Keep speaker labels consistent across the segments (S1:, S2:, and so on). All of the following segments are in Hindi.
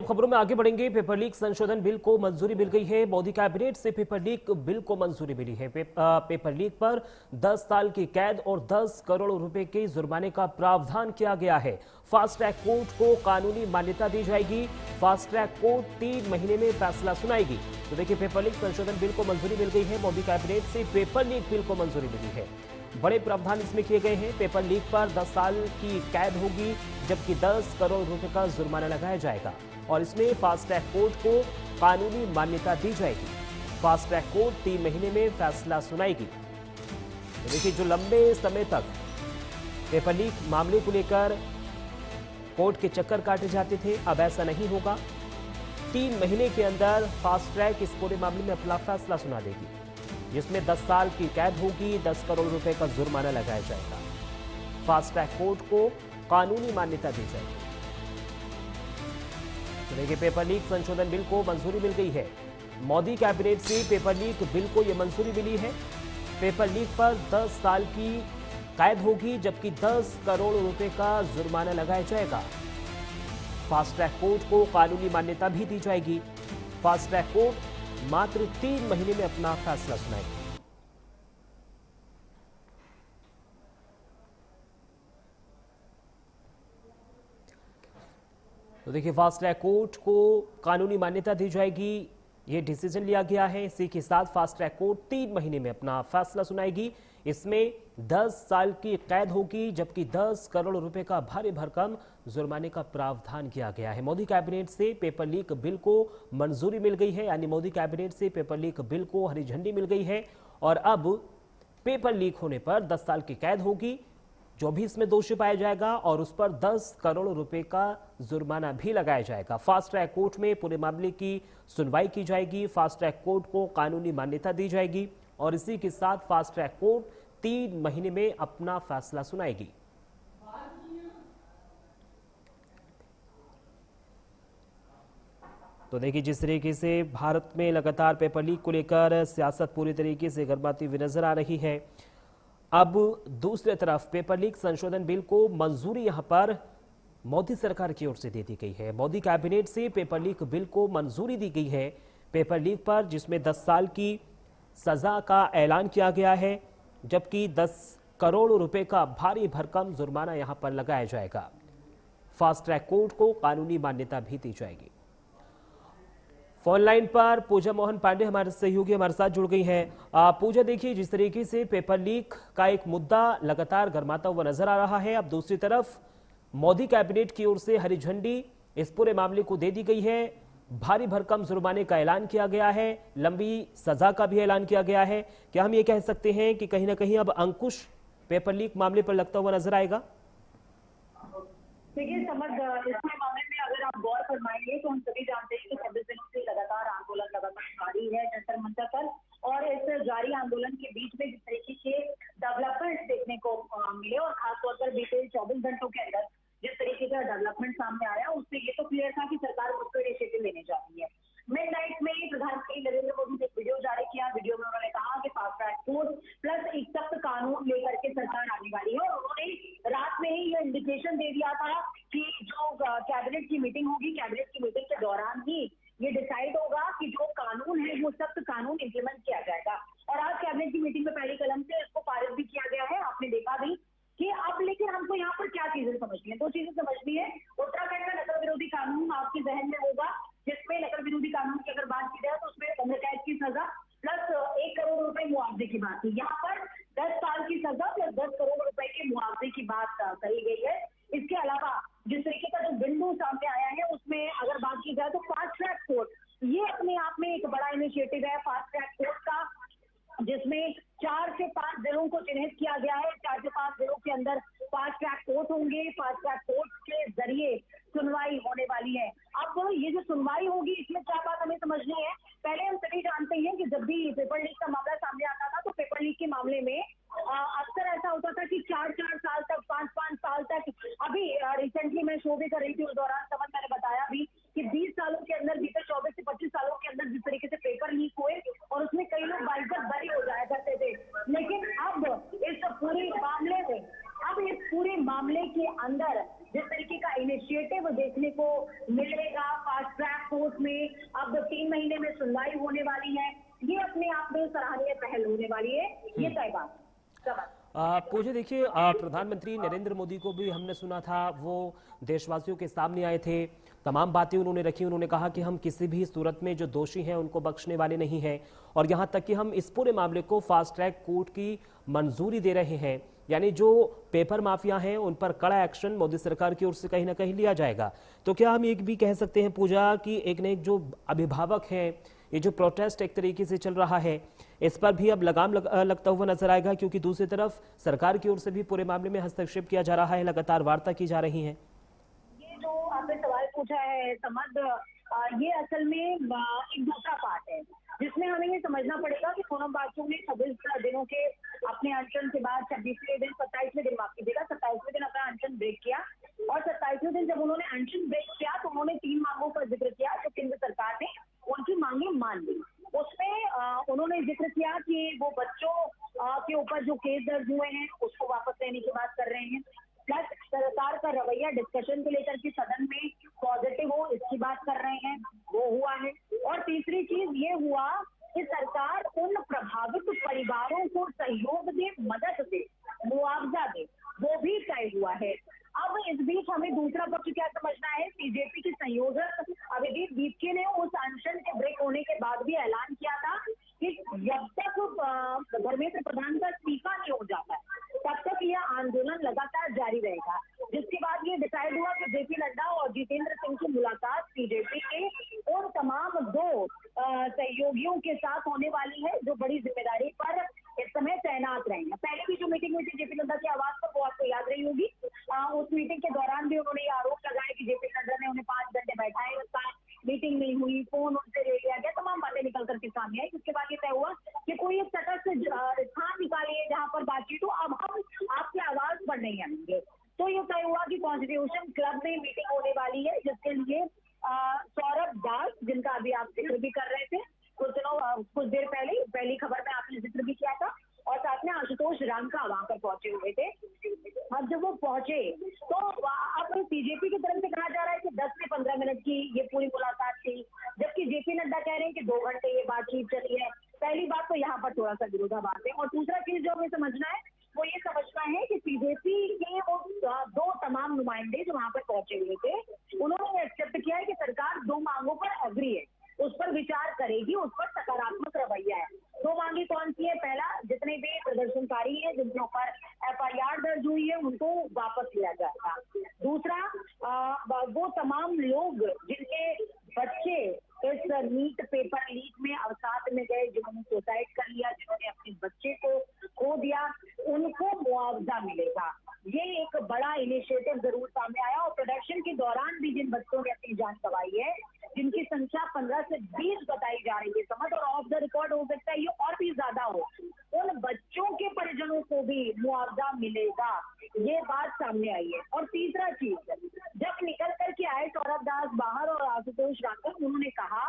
S1: खबरों में आगे बढ़ेंगे। पेपर लीक संशोधन बिल को मंजूरी मिल गई है। मोदी कैबिनेट से पेपर लीक बिल को मंजूरी मिली है। पेपर लीक पर 10 साल की कैद और 10 करोड़ रुपए के जुर्माने का प्रावधान किया गया है। फास्ट ट्रैक कोर्ट को कानूनी मान्यता दी जाएगी। फास्ट ट्रैक कोर्ट 3 महीने में फैसला सुनाएगी। तो देखिए, पेपर लीक संशोधन बिल को मंजूरी मिल गई है। मोदी कैबिनेट से पेपर लीक बिल को मंजूरी मिली है। बड़े प्रावधान इसमें किए गए हैं। पेपर लीक पर 10 साल की कैद होगी, जबकि 10 करोड़ रुपए का जुर्माना लगाया जाएगा और इसमें फास्ट ट्रैक कोर्ट को कानूनी मान्यता दी जाएगी। फास्ट ट्रैक कोर्ट 3 महीने में फैसला सुनाएगी। तो देखिए, जो लंबे समय तक पेपर लीक मामले को लेकर कोर्ट के चक्कर काटे जाते थे, अब ऐसा नहीं होगा। 3 महीने के अंदर फास्ट ट्रैक इस पूरे मामले में अपना फैसला सुना देगी, जिसमें 10 साल की कैद होगी, 10 करोड़ रुपए का जुर्माना लगाया जाएगा। फास्ट ट्रैक कोर्ट को कानूनी मान्यता दी जाएगी। तो देखिए, पेपर लीक संशोधन बिल को मंजूरी मिल गई है। मोदी कैबिनेट से पेपर लीक बिल को यह मंजूरी मिली है। पेपर लीक पर 10 साल की कैद होगी, जबकि 10 करोड़ रुपए का जुर्माना लगाया जाएगा। फास्ट ट्रैक कोर्ट को कानूनी मान्यता भी दी जाएगी। फास्ट ट्रैक कोर्ट मात्र 3 महीने में अपना फैसला सुनाएगी। तो देखिए, फास्ट ट्रैक कोर्ट को कानूनी मान्यता दी जाएगी, ये डिसीजन लिया गया है। इसी के साथ फास्ट ट्रैक कोर्ट 3 महीने में अपना फैसला सुनाएगी। इसमें 10 साल की कैद होगी, जबकि 10 करोड़ रुपए का भारी भरकम जुर्माने का प्रावधान किया गया है। मोदी कैबिनेट से पेपर लीक बिल को मंजूरी मिल गई है, यानी मोदी कैबिनेट से पेपर लीक बिल को हरी झंडी मिल गई है और अब पेपर लीक होने पर 10 साल की कैद होगी, जो भी इसमें दोषी पाया जाएगा, और उस पर 10 करोड़ रुपए का जुर्माना भी लगाया जाएगा। फास्ट ट्रैक कोर्ट में पूरे मामले की सुनवाई की जाएगी। फास्ट ट्रैक कोर्ट को कानूनी मान्यता दी जाएगी और इसी के साथ फास्ट ट्रैक कोर्ट 3 महीने में अपना फैसला सुनाएगी। तो देखिए, जिस तरीके से भारत में लगातार पेपर लीक को लेकर सियासत पूरी तरीके से गरमाती हुई नजर आ रही है, अब दूसरी तरफ पेपर लीक संशोधन बिल को मंजूरी यहां पर मोदी सरकार की ओर से दे दी गई है। मोदी कैबिनेट से पेपर लीक बिल को मंजूरी दी गई है। पेपर लीक पर जिसमें 10 साल की सजा का ऐलान किया गया है, जबकि 10 करोड़ रुपए का भारी भरकम जुर्माना यहां पर लगाया जाएगा। फास्ट ट्रैक कोर्ट को कानूनी मान्यता भी दी जाएगी। फोन लाइन पर पूजा मोहन पांडे हमारे सहयोगी हमारे साथ जुड़ गई हैं। पूजा, देखिए, जिस तरीके से पेपर लीक का एक मुद्दा लगातार गरमाता हुआ नजर आ रहा है, अब दूसरी तरफ मोदी कैबिनेट की ओर से हरी झंडी इस पूरे मामले को दे दी गई है। भारी भरकम जुर्माने का ऐलान किया गया है, लंबी सजा का भी ऐलान किया गया है। क्या हम ये कह सकते हैं कि कहीं ना कहीं अब अंकुश पेपर लीक मामले पर लगता हुआ नजर आएगा?
S2: देखिए समझ, इसमें मामले में अगर आप गौर फरमाएंगे तो हम सभी जानते हैं कि 26 दिनों से लगातार आंदोलन लगातार जारी है जंतर मंतर पर, और इस जारी आंदोलन के बीच में जिस तरीके के डेवलपमेंट देखने को मिले और खासतौर पर बीते 24 घंटों के अंदर जिस तरीके का डेवलपमेंट सामने आया, उससे ये तो क्लियर था कि सरकार खुद को इनिशिएटिव लेने जा रही है। मिडनाइट में प्रधानमंत्री नरेंद्र मोदी ने एक वीडियो जारी किया। वीडियो में उन्होंने कहा कि फास्ट ट्रैक कोर्ट प्लस एक सख्त कानून लेकर के सरकार आने वाली है, और उन्होंने रात में ही यह इंडिकेशन दे दिया था कि जो कैबिनेट की मीटिंग होगी, कैबिनेट की मीटिंग के दौरान ही ये डिसाइड होगा कि जो कानून है वो सख्त कानून इम्प्लीमेंट किया जाएगा। और आज कैबिनेट की मीटिंग में पहली कलम से इसको पारित भी किया गया है। आपने देखा भी कि अब लेकिन हमको यहाँ पर क्या चीजें समझनी है, 2 चीजें समझनी है। उत्तराखंड का नकल विरोधी कानून आपके जहन में होगा, जिसमें नकल विरोधी कानून की अगर बात की जाए तो उसमें 15 कैद की सजा प्लस 1 करोड़ रुपए मुआवजे की बात थी। यहाँ पर 10 साल की सजा प्लस 10 करोड़ रुपए के मुआवजे की बात कही गई है। इसके अलावा जिस तरीके का जो बिंदु सामने आया है उसमें अगर बात की जाए तो फास्ट ट्रैक कोर्ट, ये अपने आप में एक बड़ा इनिशिएटिव है फास्ट ट्रैक कोर्ट का, जिसमें 4 से 5 जिलों को चिन्हित किया गया है। 4 से 5 जिलों के अंदर फास्ट ट्रैक कोर्ट होंगे। फास्ट ट्रैक कोर्ट के जरिए सुनवाई होने वाली है। अब ये जो सुनवाई होगी, इसमें क्या बात हमें समझनी है। पहले हम सभी जानते हैं कि जब भी पेपर लीक का मामला सामने आता था तो पेपर लीक के मामले में अक्सर ऐसा होता था कि 4-4 साल तक, 5-5 साल तक, अभी रिसेंटली मैं शो भी कर रही थी, उस दौरान समझ मैंने बताया भी कि 20 सालों के अंदर, बीते 24 से 25 सालों के अंदर जिस तरीके से पेपर लीक हुए और उसमें कई लोग बाइज्जत बरी हो जाया करते थे, लेकिन अब इस पूरे मामले के अंदर जिस तरीके का इनिशिएटिव देखने को मिलेगा फास्ट 3 महीने में सुनवाई होने वाली है। ये अपने आप में सराहनीय पहल होने वाली है, ये तय बात समझ।
S1: पूजा देखिए, प्रधानमंत्री नरेंद्र मोदी को भी हमने सुना था, वो देशवासियों के सामने आए थे, तमाम बातें उन्होंने रखी। उन्होंने कहा कि हम किसी भी सूरत में जो दोषी हैं उनको बख्शने वाले नहीं हैं, और यहाँ तक कि हम इस पूरे मामले को फास्ट ट्रैक कोर्ट की मंजूरी दे रहे हैं, यानी जो पेपर माफिया हैं उन पर कड़ा एक्शन मोदी सरकार की ओर से कहीं ना कहीं लिया जाएगा। तो क्या हम एक भी कह सकते हैं पूजा कि एक न एक जो अभिभावक हैं, ये जो प्रोटेस्ट एक तरीके से चल रहा है, इस पर भी अब लगाम लगता हुआ नजर आएगा, क्योंकि दूसरी तरफ सरकार की ओर से भी पूरे मामले में हस्तक्षेप किया जा रहा है, लगातार वार्ता की जा रही है।
S2: ये जो आपने सवाल पूछा है समद, ये असल में एक दूसरा पार्ट है जिसमें हमें ये समझना पड़ेगा कि सोनम वांगचुक ने 26 दिनों के अपने अनशन के बाद 27वें दिन 27वें दिन माफ कीजिएगा 27वें दिन अपना अनशन ब्रेक किया, और 27वें दिन जब उन्होंने अनशन ब्रेक किया तो उन्होंने 3 मांगों पर जिक्र किया जो केंद्र सरकार ने उनकी मांगे मान ली। उसमें उन्होंने जिक्र किया कि वो बच्चों के ऊपर जो केस दर्ज हुए हैं उसको वापस लेने की बात कर रहे हैं, प्लस सरकार का रवैया डिस्कशन को लेकर के सदन में पॉजिटिव हो इसकी बात कर रहे हैं, वो हुआ है। और तीसरी चीज ये हुआ कि सरकार उन प्रभावित परिवारों को सहयोग दे, मदद दे, मुआवजा दे, वो भी तय हुआ है। अब इस बीच हमें दूसरा पक्ष क्या समझना है, बीजेपी के संयोजक अभिजीत दीपके ने उस अनशन के ब्रेक होने के बाद भी ऐलान किया था कि जब तक धर्मेंद्र प्रधान का इस्तीफा नहीं हो जाता तब तक यह आंदोलन लगातार जारी रहेगा। जिसके बाद ये डिसाइड हुआ कि जेपी नड्डा और जितेंद्र सिंह की मुलाकात बीजेपी के उन तमाम 2 सहयोगियों के साथ होने वाली है जो बड़ी जिम्मेदारी पर इस समय तैनात रहेंगे। पहले भी जो मीटिंग हुई थी जेपी नड्डा की आवाज पर, वो आपको याद रही होगी। उस मीटिंग के दौरान भी उन्होंने ये आरोप लगाया कि जेपी नड्डा ने उन्हें 5 घंटे बैठाए, उसका मीटिंग नहीं हुई, फोन उनसे ले लिया गया, तमाम बातें निकल करके सामने आई। उसके बाद ये तय हुआ कि कोई एक तटस्थ स्थान निकालिए जहां पर बातचीत हो, अब हम आपकी आवाज पर नहीं आएंगे। तो ये तय हुआ कि कॉन्स्टिट्यूशन क्लब में मीटिंग होने वाली है, जिसके लिए सौरभ दास, जिनका अभी आप जिक्र भी कर रहे थे कुछ देर पहले, पहली खबर में आपने जिक्र भी किया था, और साथ में आशुतोष रांका वहां पर पहुंचे हुए थे। अब जब वो पहुंचे तो अब बीजेपी की तरफ से कहा जा रहा है कि 10 से 15 मिनट की ये पूरी मुलाकात थी, जबकि जेपी नड्डा कह रहे हैं कि 2 घंटे ये बातचीत चली है। पहली बात तो यहाँ पर थोड़ा सा विरोधाभास है, और दूसरा चीज जो हमें समझना है वो ये समझना है कि बीजेपी के वो 2 तमाम नुमाइंदे जो वहां पर पहुंचे हुए थे, उन्होंने एक्सेप्ट किया है कि सरकार 2 मांगों पर एग्री है, उस पर विचार करेगी, उस पर सकारात्मक रवैया है। 2 मांगे कौन सी है? पहला, जितने भी प्रदर्शनकारी हैं जिनके ऊपर FIR दर्ज हुई है उनको वापस लिया जाएगा। दूसरा, वो तमाम लोग जिनके बच्चे इस नीट पेपर लीक में अवसाद में गए, जिन्होंने सुसाइड कर लिया, जिन्होंने अपने बच्चे को खो दिया, उनको मुआवजा मिलेगा। ये एक बड़ा इनिशिएटिव जरूर सामने आया, और प्रोडक्शन के दौरान भी जिन बच्चों ने अपनी जान गंवाई है, जिनकी संख्या 15 से 20 बताई जा रही है समझ, और ऑफ द रिकॉर्ड हो सकता है ये और भी ज्यादा हो, उन बच्चों के परिजनों को भी मुआवजा मिलेगा, ये बात सामने आई है। और तीसरा चीज, जब निकल करके आए सौरभ दास बाहर और आशुतोष रांका, उन्होंने कहा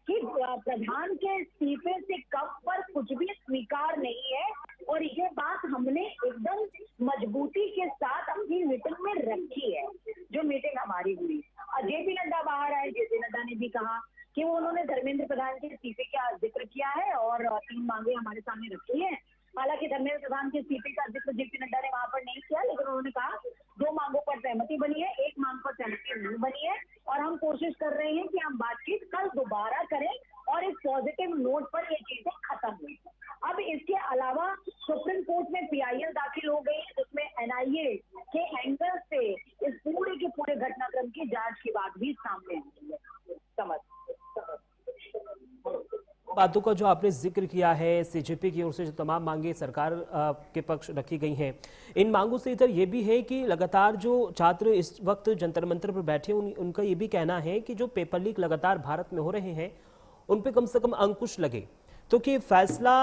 S2: कि प्रधान के इस्तीफे से कम पर कुछ भी स्वीकार नहीं है, और ये बात हमने एकदम मजबूती के साथ अपनी मीटिंग में रखी है, जो मीटिंग हमारी हुई। जेपी नड्डा बाहर आए, जेपी नड्डा ने भी कहा कि उन्होंने धर्मेंद्र प्रधान के इस्तीफे का जिक्र किया है और 3 मांगे हमारे सामने रखी है। हालांकि धर्मेंद्र प्रधान के इस्तीफे का जिक्र जेपी नड्डा ने वहां पर नहीं किया, लेकिन उन्होंने कहा 2 मांगों पर सहमति बनी है, 1 मांग पर सहमति नहीं बनी है, और हम कोशिश कर रहे हैं कि हम बातचीत कल दोबारा करें और एक पॉजिटिव नोट पर ये चीजें खत्म हुई। अब इसके अलावा सुप्रीम कोर्ट में PIL दाखिल हो गई, जिसमें NIA के एंगल से इस पूरे के पूरे घटनाक्रम की जांच की बात भी सामने आई है समझ।
S1: बातों का जो आपने जिक्र किया है, CJP की ओर से जो तमाम मांगे सरकार के पक्ष रखी गई हैं, इन मांगों से इधर ये भी है कि लगातार जो छात्र इस वक्त जंतर मंतर पर बैठे उनका ये भी कहना है कि जो पेपर लीक लगातार भारत में हो रहे हैं उन पे कम से कम अंकुश लगे, तो कि फैसला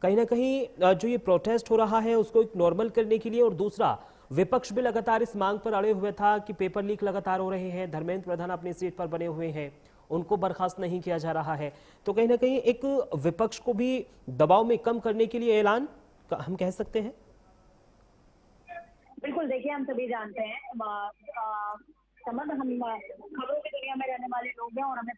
S1: कहीं ना कहीं जो ये प्रोटेस्ट हो रहा है उसको एक नॉर्मल करने के लिए, और दूसरा विपक्ष भी लगातार इस मांग पर अड़े हुए था कि पेपर लीक लगातार हो रहे हैं, धर्मेंद्र प्रधान अपनी सीट पर बने हुए हैं, उनको बर्खास्त नहीं किया जा रहा है, तो कहीं ना कहीं एक विपक्ष को भी दबाव में कम करने के लिए ऐलान हम कह सकते हैं।
S2: बिल्कुल, देखिए हम सभी जानते हैं, समझ, हम खबरों की दुनिया में रहने वाले लोग हैं और हमें